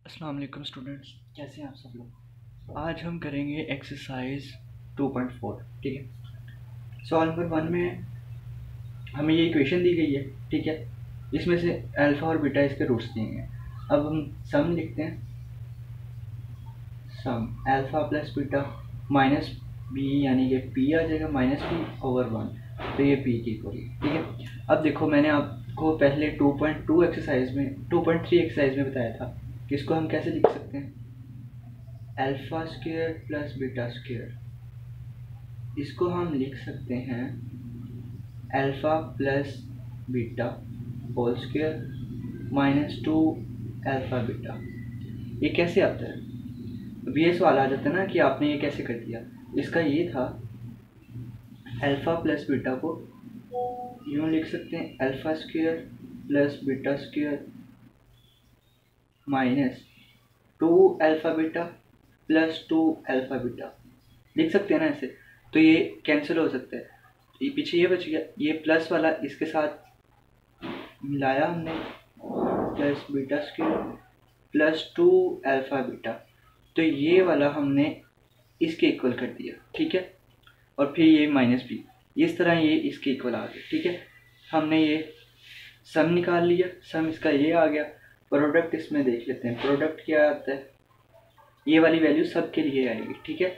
अस्सलाम वालेकुम स्टूडेंट्स, कैसे हैं आप सब लोग। आज हम करेंगे एक्सरसाइज 2.4। ठीक है। सवाल नंबर 1 में हमें ये इक्वेशन दी गई है। ठीक है। इसमें से अल्फ़ा और बीटा इसके रूट्स दिए हैं। अब हम सम लिखते हैं। Sum alpha plus beta minus B, यानी कि पी आ जाएगा माइनस बी ओवर 1, तो ये पी की इक्वल है। ठीक है। अब देखो, मैंने आपको पहले 2.2 एक्सरसाइज में 2.3 एक्सरसाइज में बताया था कि इसको हम कैसे लिख सकते हैं। Alpha square plus beta square, इसको हम लिख सकते हैं alpha plus beta whole square minus 2 alpha beta. ये कैसे आता है? अब ये सवाल आ जाता है ना कि आपने ये कैसे कर दिया। इसका ये था, अल्फ़ा प्लस बीटा को यूँ लिख सकते हैं alpha square plus beta square minus 2 alpha beta plus 2 alpha beta, लिख सकते हैं ना ऐसे। तो ये कैंसिल हो सकता है, ये पीछे ये बच गया, ये प्लस वाला इसके साथ मिलाया हमने, plus beta square plus 2 alpha beta, तो ये वाला हमने इसके इक्वल कर दिया। ठीक है। और फिर ये माइनस बी, इस तरह ये इसके इक्वल आ गया। ठीक है। हमने ये सम निकाल लिया, सम इसका ये आ गया। प्रोडक्ट इसमें देख लेते हैं, प्रोडक्ट क्या आता है। ये वाली वैल्यू सब के लिए आएगी। ठीक है।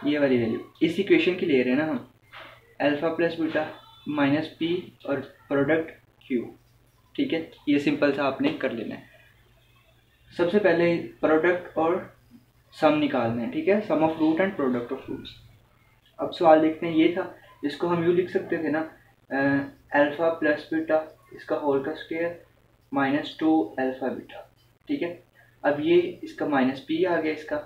ये वाली वैल्यू इस इक्वेशन की ले रहे हैं ना हम, alpha plus beta minus P और प्रोडक्ट क्यू। ठीक है। ये सिंपल सा आपने कर लेना है। सबसे पहले प्रोडक्ट और सम निकालना है। ठीक है। Sum of root and product of roots. अब सवाल देखते हैं, ये था, इसको हम यूँ लिख सकते थे ना, अल्फ़ा प्लस बीटा इसका होल का स्क्वायर माइनस 2 अल्फ़ा बीटा। ठीक है। अब ये इसका माइनस पी आ गया, इसका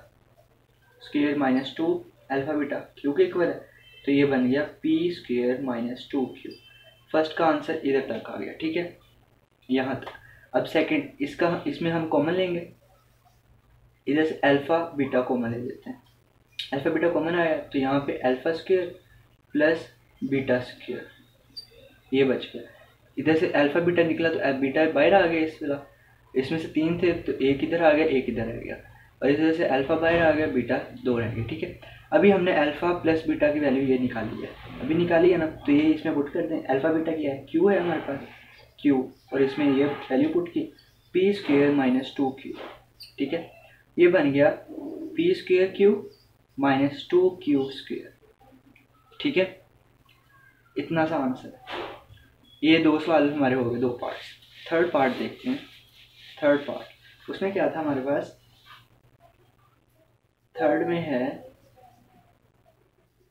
square minus 2 alpha beta Q के इक्वल है, तो ये बन गया P square minus 2 Q. First का आंसर इधर तक आ गया। ठीक है, यहाँ तक। अब सेकंड, इसमें हम कॉमन लेंगे, इधर से अल्फ़ा बीटा कॉमन ले लेते हैं। अल्फ़ा बीटा कॉमन आया तो यहाँ पे alpha square plus beta square, ये बच गया। इधर से अल्फ़ा बीटा निकला तो बीटा बाहर आ गया इस वाला, इसमें से 3 थे तो एक इधर आ गया एक इधर रह गया, और इस वजह से अल्फ़ा बाहर आ गया, बीटा 2 रह गया। ठीक है। अभी हमने अल्फ़ा प्लस बीटा की वैल्यू ये निकाली है, अभी निकाली है ना, तो ये इसमें पुट कर दें। अल्फ़ा बीटा क्या है, क्यू है हमारे पास, क्यू, और इसमें ये वैल्यू पुट की पी स्क्वायर माइनस 2 क्यू। ठीक है। ये बन गया P square Q minus 2 Q square. ठीक है। इतना सा आंसर है। ये 2 सवाल हमारे हो गए, 2 पार्ट। थर्ड पार्ट देखते हैं। थर्ड पार्ट, उसमें क्या था हमारे पास, थर्ड में है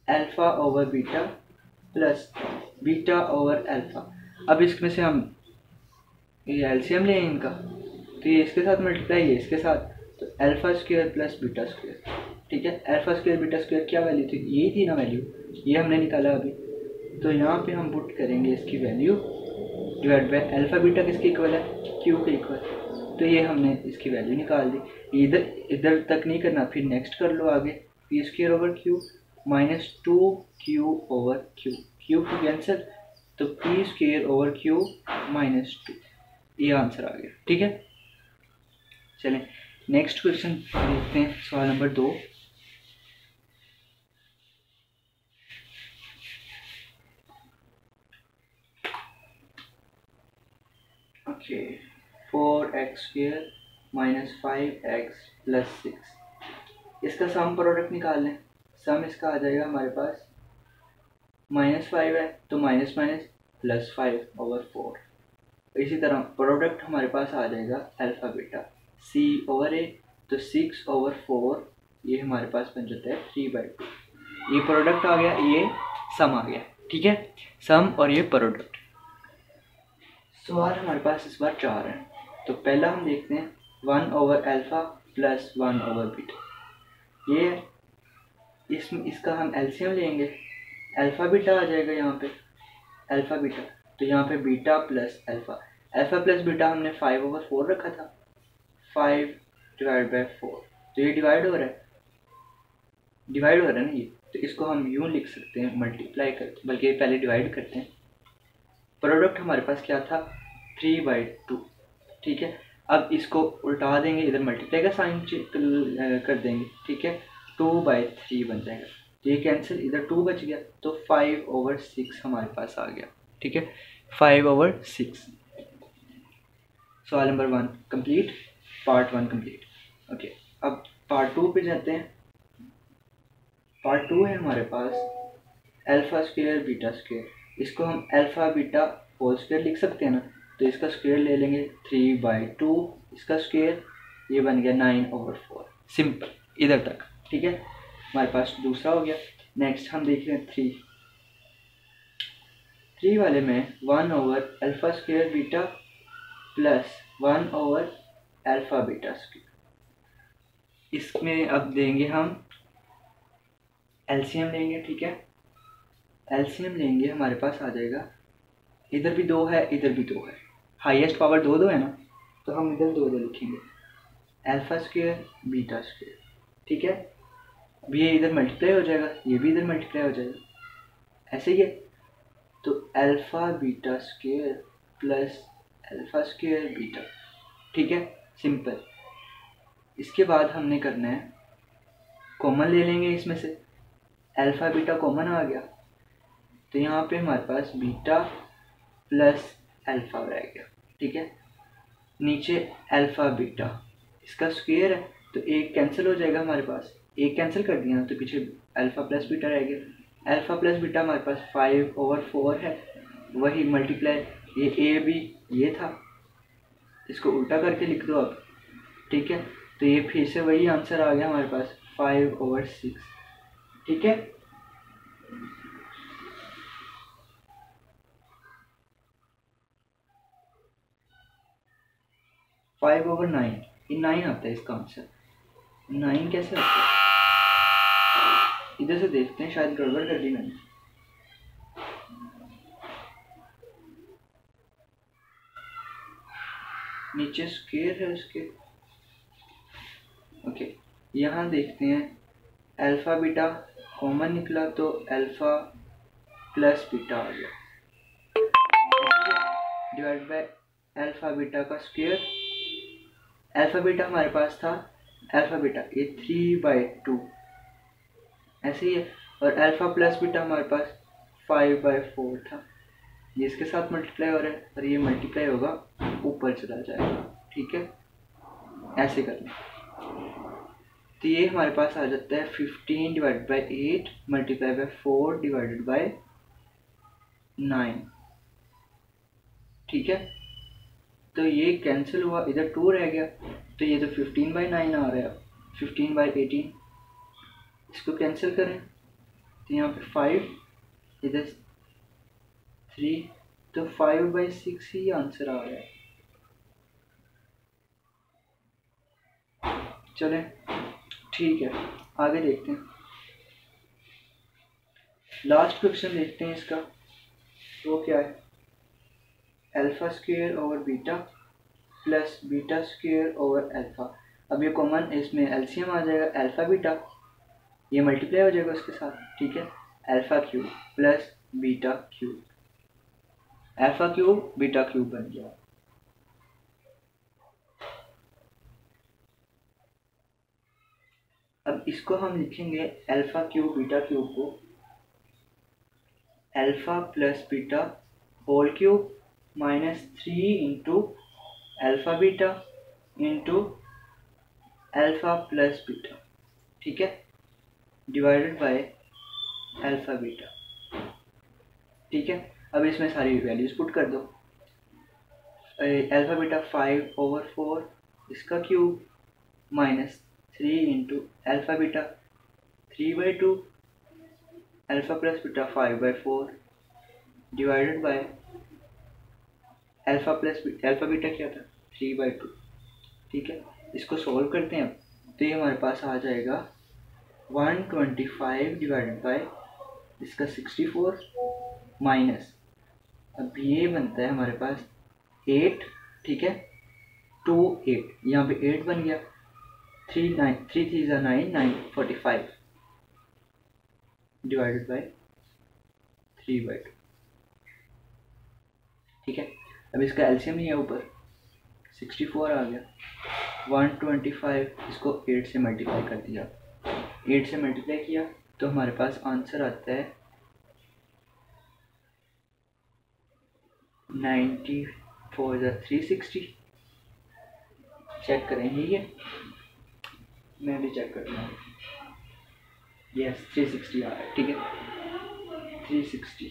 alpha over beta plus beta over alpha. अब इसमें से हम ये एलसीएम लें इनका, तो ये इसके साथ मल्टीप्लाई, ये इसके साथ, तो alpha square plus beta square. ठीक है। अल्फ़ा स्क्वायर बीटा स्क्वायर क्या वैल्यू थी, यही थी ना वैल्यू, ये हमने निकाला अभी। तो यहाँ पे हम पुट करेंगे इसकी value divide by alpha beta किसके इक्वल है, क्यू के इक्वल, तो ये हमने इसकी वैल्यू निकाल दी। इधर इधर तक नहीं करना, फिर नेक्स्ट कर लो आगे, P square over Q minus 2 Q over Q, Q की कैंसिल, तो P square over Q minus 2, ये आंसर आ गया। ठीक है। चलें नेक्स्ट क्वेश्चन देखते हैं, सवाल number 2। Okay, 4x square minus 5x plus 6, इसका सम प्रोडक्ट निकाल लें। सम इसका आ जाएगा हमारे पास, -5 है तो माइनस माइनस प्लस 5 ओवर 4। इसी तरह प्रोडक्ट हमारे पास आ जाएगा alpha beta, c over a, तो 6 ओवर 4, ये हमारे पास बन जाता है 3/2। ये प्रोडक्ट आ गया, ये सम आ गया। ठीक है। सम और ये प्रोडक्ट। सवाल हमारे पास इस बार 4 हैं, तो पहला हम देखते हैं 1 over alpha plus 1 over beta, ये है। इसका हम एलसीएम लेंगे, अल्फ़ा बीटा आ जाएगा यहाँ पे, अल्फ़ा बीटा, तो यहाँ पे beta plus alpha, alpha plus beta हमने 5 ओवर 4 रखा था, 5 डिवाइड बाई 4, तो ये डिवाइड हो रहा है ना ये, तो इसको हम यूँ लिख सकते हैं मल्टीप्लाई करके, बल्कि पहले डिवाइड करते हैं। प्रोडक्ट हमारे पास क्या था, 3/2। ठीक है। अब इसको उल्टा देंगे, इधर मल्टीप्लाई का साइन कर देंगे, ठीक है, 2/3 बन जाएगा। तो ये कैंसिल, इधर 2 बच गया, तो 5/6 हमारे पास आ गया, ठीक है, 5/6। सवाल number 1 complete, part 1 complete. Okay, अब पार्ट 2 पे जाते हैं। पार्ट 2 है हमारे पास अल्फा स्क्वायर बीटा स्क्वायर। इसको हम अल्फा बीटा होल स्क्वायर लिख सकते हैं ना, तो इसका स्क्वायर ले लेंगे 3/2, इसका स्क्वायर, ये बन गया 9/4। सिंपल इधर तक, ठीक है, हमारे पास दूसरा हो गया। नेक्स्ट हम देख रहे हैं 3 वाले में 1/अल्फा स्क्वायर बीटा प्लस 1/अल्फा बीटा स्क्वायर। इसमें अब देंगे हम एलसीएम लेंगे, ठीक है, एलसीएम लेंगे, हमारे पास आ जाएगा, इधर भी 2 है, इधर भी 2 है, हाईएस्ट पावर 2 है ना, तो हम इधर 2 लिखेंगे, अल्फा स्क्वायर बीटा स्क्वायर, ठीक है। अब ये इधर मल्टीप्लाई हो जाएगा, ये भी इधर मल्टीप्लाई हो जाएगा, ऐसे ही है। तो alpha beta square plus alpha square beta, ठीक है, सिंपल। इसके बाद हमने करना है, कॉमन ले लेंगे इसमें से, अल्फा बीटा कॉमन आ गया, तो यहाँ पे हमारे पास बीटा प्लस अल्फा रह गया, ठीक है। नीचे अल्फा बीटा, इसका स्क्वायर है, तो एक कैंसिल हो जाएगा हमारे पास, एक कैंसिल कर दिया तो पीछे अल्फा प्लस बीटा रह गया। अल्फा प्लस बीटा हमारे पास 5/4 है, वही मल्टीप्लाई, ये ए बी ये था, इसको उल्टा करके लिख दो अब, ठीक है। तो ये फिर से वही आंसर आ गया हमारे पास 5/6, ठीक है। फाइव ओवर 9, ये 9 आता है इसका आंसर। 9 कैसे आता है, इधर से देखते हैं, शायद गड़बड़ कर दी मैंने। नीचे स्क्वायर है उसके, ओके, यहाँ देखते हैं, अल्फा बीटा कॉमन निकला तो अल्फा प्लस बीटा आ गया, डिवाइड बाय अल्फा बीटा का स्क्वायर। अल्फा बीटा हमारे पास था, अल्फा बीटा ये 3/2 ऐसे ही है, और अल्फा प्लस बीटा हमारे पास 5/4 था, ये इसके साथ मल्टीप्लाई हो रहा है, और ये मल्टीप्लाई होगा ऊपर चला जाएगा, ठीक है, ऐसे करना। तो ये हमारे पास आ जाता है 15/8 मल्टीप्लाई बाय 4 डिवाइडेड बाय 9, ठीक है। तो ये कैंसिल हुआ, इधर 2 रह गया, तो ये तो 15/9 आ रहा है, 15/18, इसको कैंसिल करें तो यहाँ पे 5, इधर 3, तो 5/6 ही आंसर आ रहा है। चलें, ठीक है, आगे देखते हैं, लास्ट क्वेश्चन देखते हैं इसका, तो क्या है, alpha square over beta plus beta square over alpha. अब ये कॉमन, इसमें एलसीएम आ जाएगा, अल्फा बीटा, ये मल्टीप्लाई हो जाएगा उसके साथ, ठीक है, alpha cube plus beta cube, alpha cube beta cube बन गया। अब इसको हम लिखेंगे अल्फा क्यूब बीटा क्यूब को alpha plus beta whole cube -3 into alpha beta into alpha plus beta, ठीक है, डिवाइडेड बाय अल्फा बीटा, ठीक है। अब इसमें सारी वैल्यूज पुट कर दो, अल्फा बीटा 5/4 इसका cube -3 into alpha beta 3/2 alpha plus beta 5/4 divided by alpha beta क्या था 3/2, ठीक है। इसको सॉल्व करते हैं, तो ये हमारे पास आ जाएगा 125 डिवाइडेड बाय इसका 64 माइनस, अब ये बनता है हमारे पास 8, ठीक है, 2 8, यहाँ पे 8 बन गया, 3 3 9 9 45 डिवाइडेड बाय 3/2, ठीक है। अब इसका एलसीएम नहीं है ऊपर, 64 आ गया। 125 इसको 8 से मल्टीप्लाई कर दिया, 8 से मल्टीप्लाई किया तो हमारे पास आंसर आता है 90 4 360। चेक करें यही है, मैं भी चेक करता हूँ। यस 360 आ रहा है, ठीक है 360।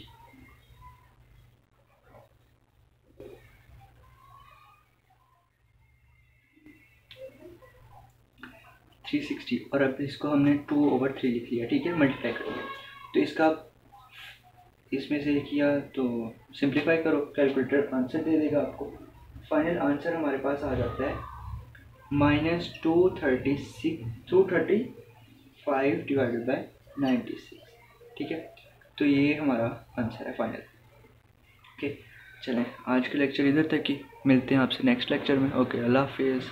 360 और अब इसको हमने 2/3 लिख लिया, ठीक है, मल्टीप्लाई कर दिया। तो इसका इसमें से किया तो सिंप्लीफाई करो, कैलकुलेटर आंसर दे देगा आपको। फाइनल आंसर हमारे पास आ जाता है -235 डिवाइडेड बाई 96, ठीक है। तो ये हमारा आंसर है फाइनल। ओके चलें, आज के लेक्चर इधर तक ही, मिलते हैं आपसे नेक्स्ट लेक्चर में। ओके अल्लाह हाफिज़।